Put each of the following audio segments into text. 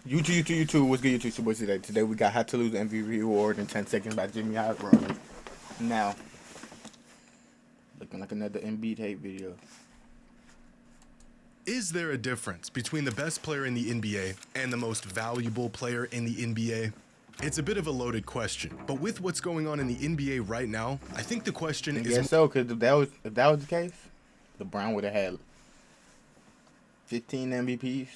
YouTube. What's good, YouTube? What's today? Today we got How to Lose MVP Award in 10 Seconds by JxmyHighroller. Now, looking like another Embiid hate video. Is there a difference between the best player in the NBA and the most valuable player in the NBA? It's a bit of a loaded question, but with what's going on in the NBA right now, I think the question I is... guess so, because if that was the case, LeBron would have had 15 MVPs.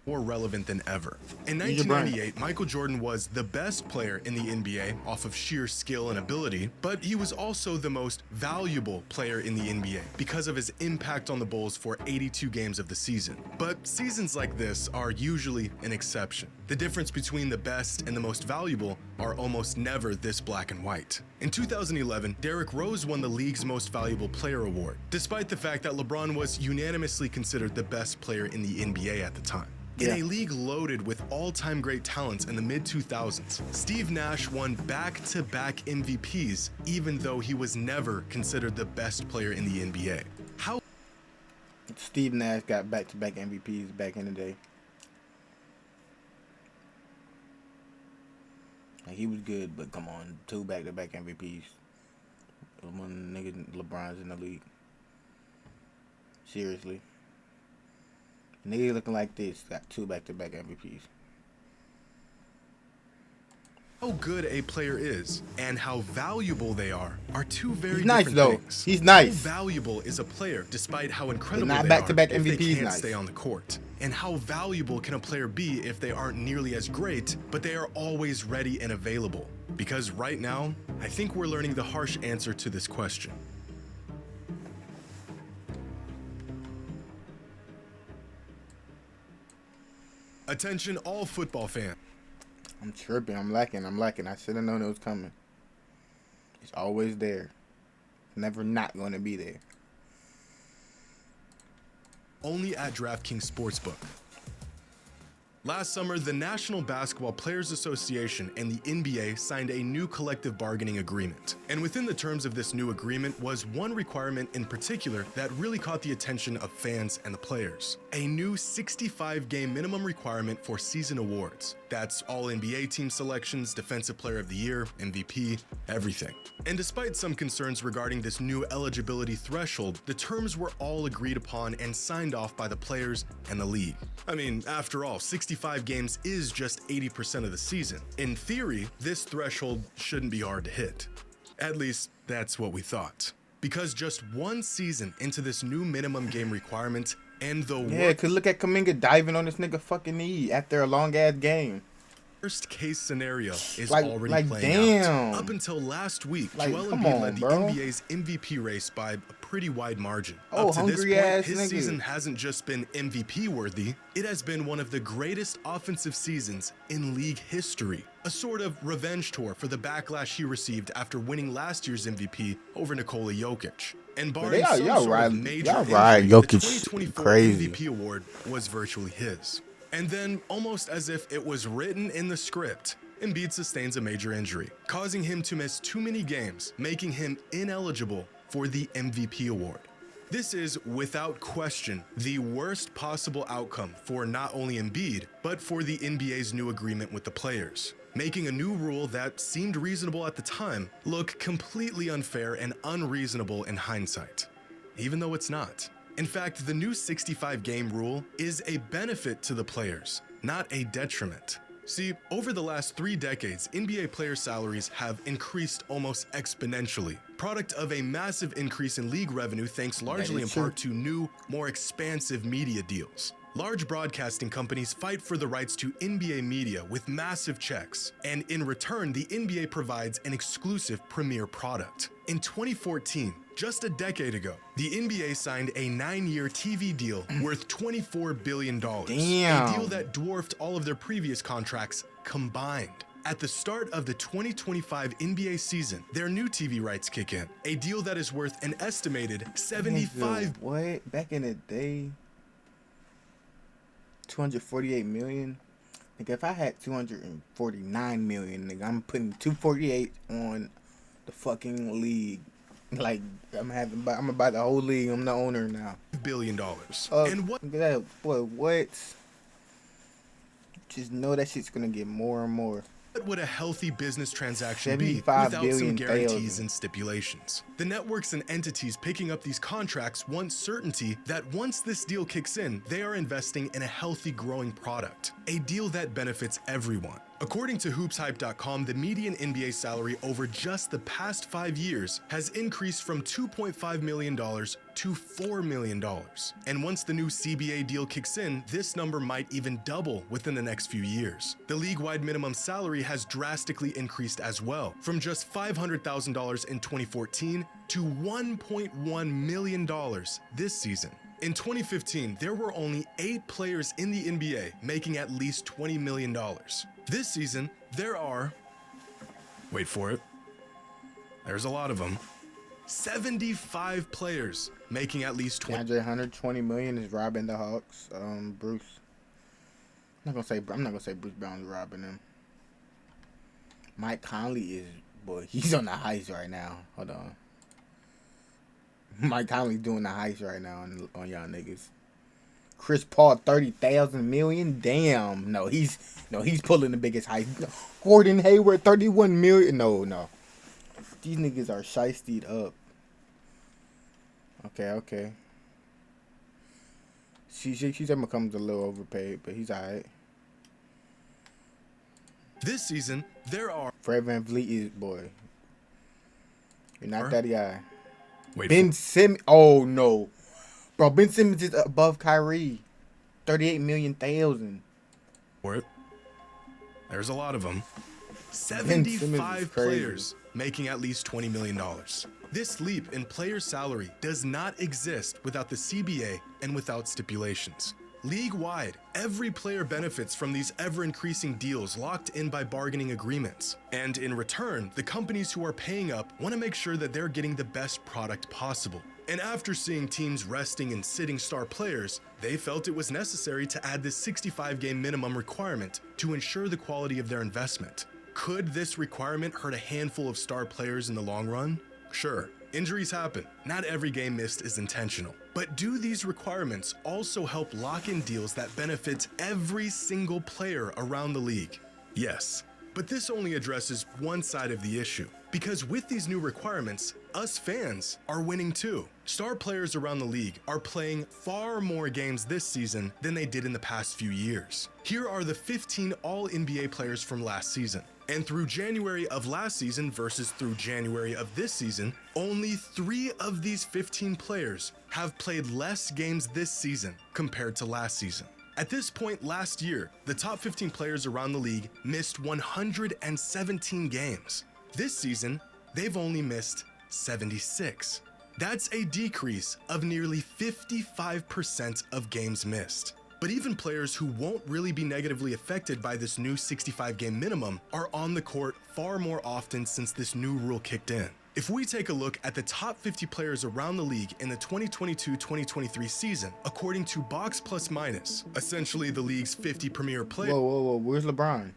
more relevant than ever. In 1998, Michael Jordan was the best player in the NBA off of sheer skill and ability, but he was also the most valuable player in the NBA because of his impact on the Bulls for 82 games of the season. But seasons like this are usually an exception. The difference between the best and the most valuable are almost never this black and white. In 2011, Derrick Rose won the league's Most Valuable Player award, despite the fact that LeBron was unanimously considered the best player in the NBA at the time. In a league loaded with all-time great talents in the mid-2000s, Steve Nash won back-to-back MVPs, even though he was never considered the best player in the NBA. How Steve Nash got back-to-back MVPs back in the day. Like, he was good, but come on, 2 back-to-back MVPs. One nigga LeBron's in the league. Seriously. Nigga looking like this got 2 back-to-back MVPs. How good a player is and how valuable they are two very different things. He's nice. How valuable is a player despite how incredible not they back-to-back are if they MVPs can't nice. stay on the court? And how valuable can a player be if they aren't nearly as great, but they are always ready and available? Because right now, I think we're learning the harsh answer to this question. Attention all football fans. I'm tripping. I'm lacking. I should have known it was coming. It's always there. Never not going to be there. Only at DraftKings Sportsbook. Last summer, the National Basketball Players Association and the NBA signed a new collective bargaining agreement. And within the terms of this new agreement was one requirement in particular that really caught the attention of fans and the players. A new 65-game minimum requirement for season awards. That's all NBA team selections, Defensive Player of the Year, MVP, everything. And despite some concerns regarding this new eligibility threshold, the terms were all agreed upon and signed off by the players and the league. I mean, after all, 65 games is just 80% of the season. In theory, this threshold shouldn't be hard to hit. At least, that's what we thought. Because just one season into this new minimum game requirement, and the cause look at Kuminga diving on this nigga fucking knee after a long ass game. Worst case scenario is like, already playing out. Up until last week, Joel Embiid led the NBA's MVP race by a pretty wide margin. Up to this point, his season hasn't just been MVP worthy, it has been one of the greatest offensive seasons in league history. A sort of revenge tour for the backlash he received after winning last year's MVP over Nikola Jokic. And barring some sort of major injury, the 2024 MVP award was virtually his. And then, almost as if it was written in the script, Embiid sustains a major injury, causing him to miss too many games, making him ineligible for the MVP award. This is, without question, the worst possible outcome for not only Embiid, but for the NBA's new agreement with the players, making a new rule that seemed reasonable at the time look completely unfair and unreasonable in hindsight, even though it's not. In fact, the new 65-game rule is a benefit to the players, not a detriment. See, over the last 3 decades, NBA player salaries have increased almost exponentially, product of a massive increase in league revenue thanks largely in part to new, more expansive media deals. Large broadcasting companies fight for the rights to NBA media with massive checks, and in return, the NBA provides an exclusive premier product. In 2014, just a decade ago, the NBA signed a 9-year TV deal worth $24 billion. Damn. A deal that dwarfed all of their previous contracts combined. At the start of the 2025 NBA season, their new TV rights kick in, a deal that is worth an estimated $75 What? Back in the day, 248 million. Nigga, if I had 249 million, nigga, I'm putting 248 on the fucking league. Like, I'm gonna buy the whole league. I'm the owner now. $1 billion. And what? Look at that. Boy, what? Just know that shit's gonna get more and more. What would a healthy business transaction be without some guarantees and stipulations? The networks and entities picking up these contracts want certainty that once this deal kicks in, they are investing in a healthy, growing product, a deal that benefits everyone. According to hoopshype.com, the median NBA salary over just the past 5 years has increased from $2.5 million to $4 million. And once the new CBA deal kicks in, this number might even double within the next few years. The league-wide minimum salary has drastically increased as well, from just $500,000 in 2014 to $1.1 million this season. In 2015, there were only 8 players in the NBA making at least $20 million. This season, there are, wait for it, there's a lot of them, 75 players making at least 120 million is robbing the Hawks. Bruce. I'm not gonna say Bruce Brown's robbing them. Mike Conley is, boy, he's on the heist right now. Hold on. Mike Conley's doing the heist right now on y'all niggas. Chris Paul, 30,000 million. Damn. No, he's pulling the biggest heist. Gordon Hayward, 31 million. No. These niggas are shiestied up. Okay. She becomes a little overpaid, but he's alright. This season, there are Fred VanVleet is, boy. You're not that guy. Wait, Ben Simmons. Oh no, bro. Ben Simmons is above Kyrie. 38 million thousand. For it. There's a lot of them. 75 players making at least $20 million. This leap in player salary does not exist without the CBA and without stipulations. League-wide, every player benefits from these ever-increasing deals locked in by bargaining agreements. And in return, the companies who are paying up want to make sure that they're getting the best product possible. And after seeing teams resting and sitting star players, they felt it was necessary to add this 65-game minimum requirement to ensure the quality of their investment. Could this requirement hurt a handful of star players in the long run? Sure. Injuries happen. Not every game missed is intentional. But do these requirements also help lock in deals that benefit every single player around the league? Yes. But this only addresses one side of the issue. Because with these new requirements, us fans are winning too. Star players around the league are playing far more games this season than they did in the past few years. Here are the 15 All-NBA players from last season. And through January of last season versus through January of this season, only 3 of these 15 players have played less games this season compared to last season. At this point last year, the top 15 players around the league missed 117 games. This season, they've only missed 76. That's a decrease of nearly 55% of games missed. But even players who won't really be negatively affected by this new 65-game minimum are on the court far more often since this new rule kicked in. If we take a look at the top 50 players around the league in the 2022-2023 season, according to Box Plus Minus, essentially the league's 50 premier players. Whoa, where's LeBron?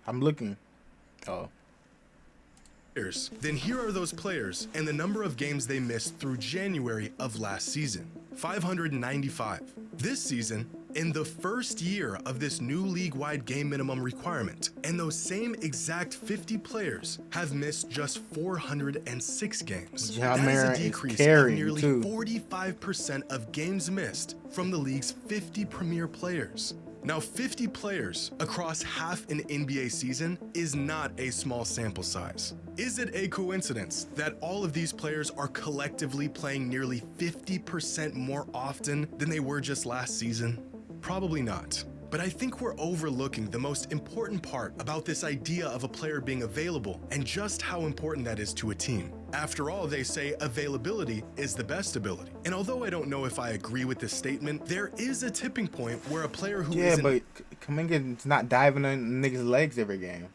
I'm looking. Oh. Then here are those players and the number of games they missed through January of last season. 595. This season, in the first year of this new league-wide game minimum requirement, and those same exact 50 players have missed just 406 games. That is a decrease of nearly 45% of games missed from the league's 50 premier players. Now, 50 players across half an NBA season is not a small sample size. Is it a coincidence that all of these players are collectively playing nearly 50% more often than they were just last season? Probably not. But I think we're overlooking the most important part about this idea of a player being available and just how important that is to a team. After all, they say availability is the best ability. And although I don't know if I agree with this statement, there is a tipping point where a player who isn't... Yeah, but Kuminga's not diving on niggas' legs every game.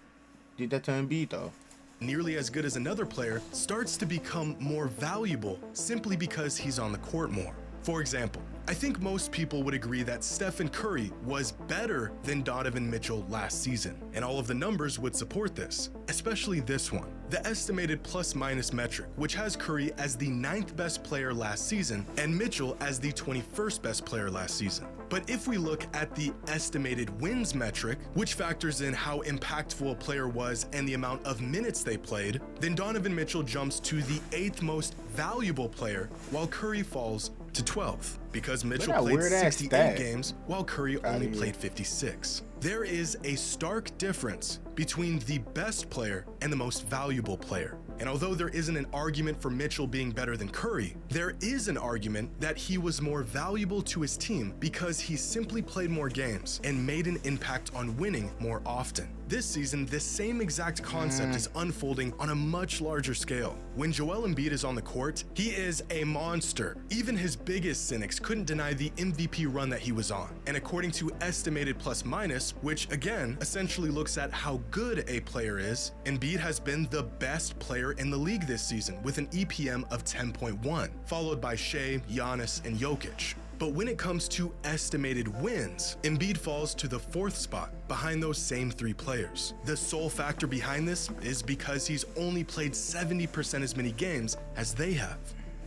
Did that to Embiid, though. Nearly as good as another player starts to become more valuable simply because he's on the court more. For example, I think most people would agree that Stephen Curry was better than Donovan Mitchell last season, and all of the numbers would support this, especially this one, the estimated plus-minus metric, which has Curry as the 9th best player last season and Mitchell as the 21st best player last season. But if we look at the estimated wins metric, which factors in how impactful a player was and the amount of minutes they played, then Donovan Mitchell jumps to the 8th most valuable player, while Curry falls to 12th, because Mitchell played 68 games while Curry only played 56. There is a stark difference between the best player and the most valuable player. And although there isn't an argument for Mitchell being better than Curry, there is an argument that he was more valuable to his team because he simply played more games and made an impact on winning more often. This season, this same exact concept is unfolding on a much larger scale. When Joel Embiid is on the court, he is a monster. Even his biggest cynics couldn't deny the MVP run that he was on. And according to estimated plus minus, which again essentially looks at how good a player is, Embiid has been the best player in the league this season with an EPM of 10.1, followed by Shea, Giannis, and Jokic. But when it comes to estimated wins, Embiid falls to the 4th spot behind those same 3 players. The sole factor behind this is because he's only played 70% as many games as they have.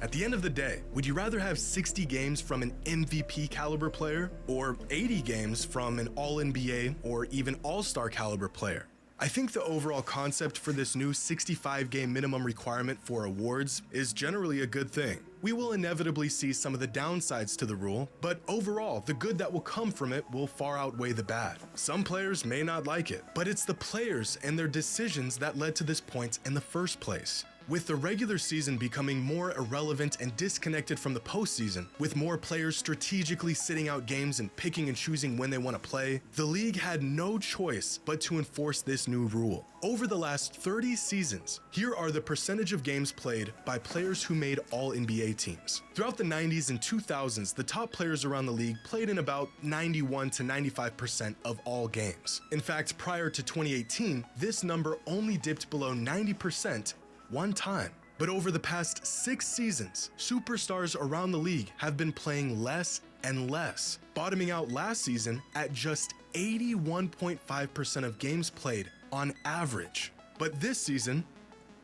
At the end of the day, would you rather have 60 games from an MVP caliber player or 80 games from an All-NBA or even All-Star caliber player? I think the overall concept for this new 65-game minimum requirement for awards is generally a good thing. We will inevitably see some of the downsides to the rule, but overall, the good that will come from it will far outweigh the bad. Some players may not like it, but it's the players and their decisions that led to this point in the first place. With the regular season becoming more irrelevant and disconnected from the postseason, with more players strategically sitting out games and picking and choosing when they want to play, the league had no choice but to enforce this new rule. Over the last 30 seasons, here are the percentage of games played by players who made All-NBA teams. Throughout the 90s and 2000s, the top players around the league played in about 91 to 95% of all games. In fact, prior to 2018, this number only dipped below 90% one time. But over the past 6 seasons, superstars around the league have been playing less and less, bottoming out last season at just 81.5% of games played on average. But this season,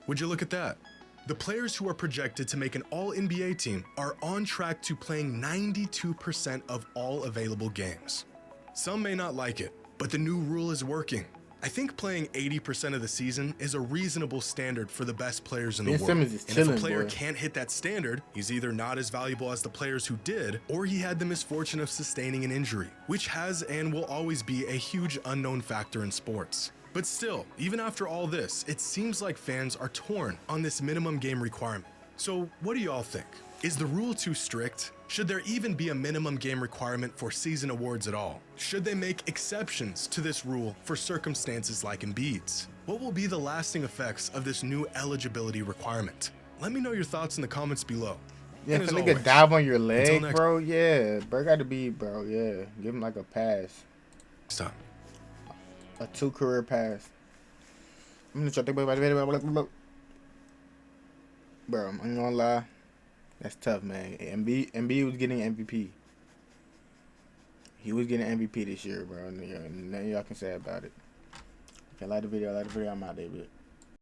would you look at that? The players who are projected to make an All-NBA team are on track to playing 92% of all available games. Some may not like it, but the new rule is working. I think playing 80% of the season is a reasonable standard for the best players in the world. And if a player can't hit that standard, he's either not as valuable as the players who did, or he had the misfortune of sustaining an injury, which has and will always be a huge unknown factor in sports. But still, even after all this, it seems like fans are torn on this minimum game requirement. So what do y'all think? Is the rule too strict? Should there even be a minimum game requirement for season awards at all? Should they make exceptions to this rule for circumstances like Embiid's? What will be the lasting effects of this new eligibility requirement? Let me know your thoughts in the comments below. Yeah, if a nigga dive on your leg, bro, yeah. Bro gotta be, bro, yeah. Give him like a pass. Stop. A 2 career pass. I'm gonna try to think about it. Bro, I'm not gonna lie. That's tough, man. Embiid was getting MVP. He was getting MVP this year, bro. Nothing y'all can say about it. If you like the video, I'm out there, bitch.